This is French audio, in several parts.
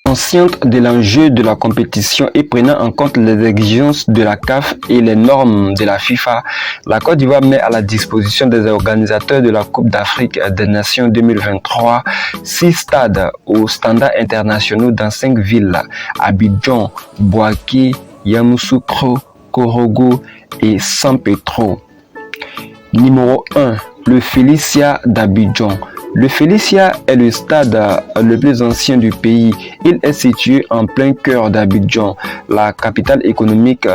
Consciente de l'enjeu de la compétition et prenant en compte les exigences de la CAF et les normes de la FIFA, la Côte d'Ivoire met à la disposition des organisateurs de la Coupe d'Afrique des Nations 2023 6 stades aux standards internationaux dans 5 villes: Abidjan, Bouaké, Yamoussoukro, Korogo et San Pedro. Numéro 1. Le Felicia d'Abidjan. Le Felicia est le stade le plus ancien du pays. Il est situé en plein cœur d'Abidjan, la capitale économique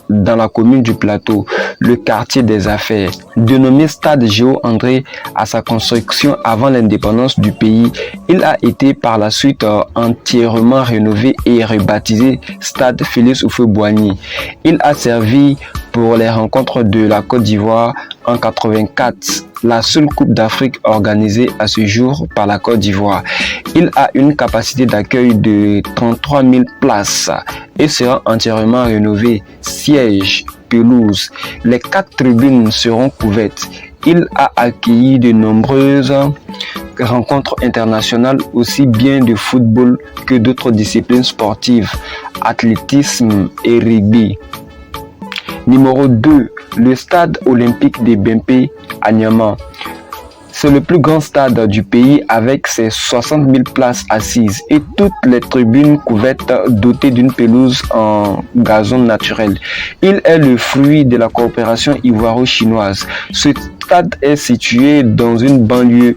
dans la commune du Plateau, le quartier des affaires. Dénommé Stade Géo-André à sa construction avant l'indépendance du pays, il a été par la suite entièrement rénové et rebaptisé Stade Félix Houphouët-Boigny. Il a servi pour les rencontres de la Côte d'Ivoire en 1984, la seule Coupe d'Afrique organisée à ce jour par la Côte d'Ivoire. Il a une capacité d'accueil de 33 000 places et sera entièrement rénové. Sièges, pelouse, les 4 tribunes seront couvertes. Il a accueilli de nombreuses rencontres internationales, aussi bien de football que d'autres disciplines sportives, athlétisme et rugby. Numéro 2. Le stade olympique de Bempé à Niamey. C'est le plus grand stade du pays avec ses 60 000 places assises et toutes les tribunes couvertes dotées d'une pelouse en gazon naturel. Il est le fruit de la coopération ivoiro-chinoise. Ce stade est situé dans une banlieue,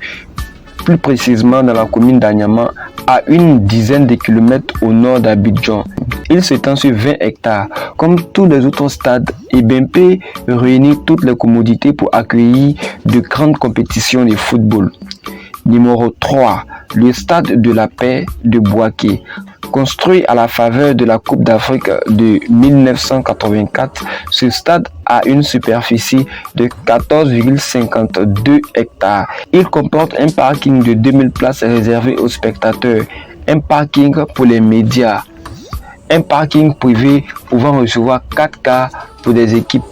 plus précisément dans la commune d'Anyama, à une dizaine de kilomètres au nord d'Abidjan. Il s'étend sur 20 hectares. Comme tous les autres stades, Bempé réunit toutes les commodités pour accueillir de grandes compétitions de football. Numéro 3. Le stade de la paix de Bouaké. Construit à la faveur de la Coupe d'Afrique de 1984, ce stade a une superficie de 14,52 hectares. Il comporte un parking de 2000 places réservées aux spectateurs, un parking pour les médias, un parking privé pouvant recevoir 4 cars pour des équipes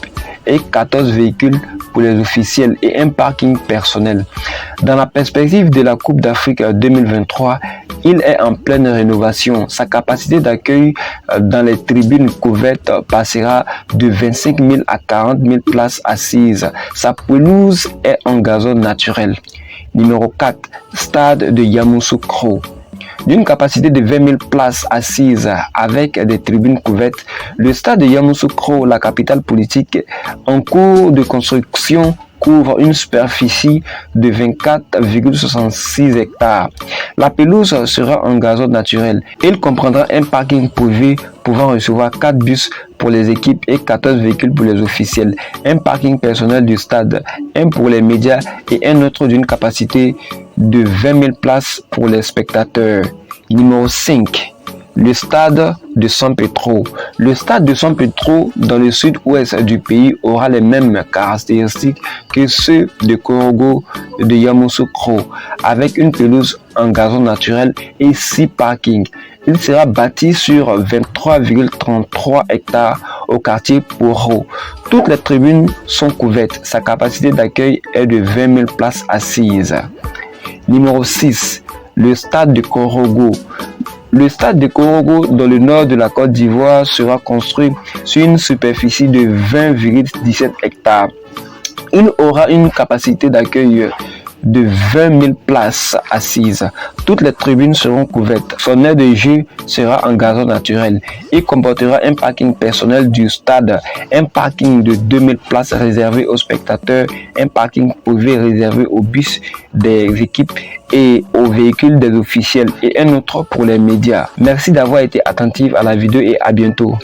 et 14 véhicules pour les officiels et un parking personnel. Dans la perspective de la Coupe d'Afrique 2023, il est en pleine rénovation. Sa capacité d'accueil dans les tribunes couvertes passera de 25 000 à 40 000 places assises. Sa pelouse est en gazon naturel. Numéro 4. Stade de Yamoussoukro. D'une capacité de 20 000 places assises avec des tribunes couvertes, le stade de Yamoussoukro, la capitale politique, en cours de construction, couvre une superficie de 24,66 hectares. La pelouse sera en gazon naturel. Il comprendra un parking privé pouvant recevoir 4 bus pour les équipes et 14 véhicules pour les officiels, un parking personnel du stade, un pour les médias et un autre d'une capacité de 20 000 places pour les spectateurs. Numéro 5. Le stade de San Pedro. Le stade de San Pedro dans le sud-ouest du pays aura les mêmes caractéristiques que ceux de Korogo et de Yamoussoukro, avec une pelouse en gazon naturel et 6 parkings. Il sera bâti sur 23,33 hectares au quartier Poro. Toutes les tribunes sont couvertes. Sa capacité d'accueil est de 20 000 places assises. Numéro 6. Le stade de Korogo. Le stade de Korogo dans le nord de la Côte d'Ivoire sera construit sur une superficie de 20,17 hectares. Il aura une capacité d'accueil de 20 000 places assises. Toutes les tribunes seront couvertes. Son aire de jeu sera en gazon naturel. Il comportera un parking personnel du stade, un parking de 2000 places réservé aux spectateurs, un parking privé réservé aux bus des équipes et aux véhicules des officiels et un autre pour les médias. Merci d'avoir été attentif à la vidéo et à bientôt.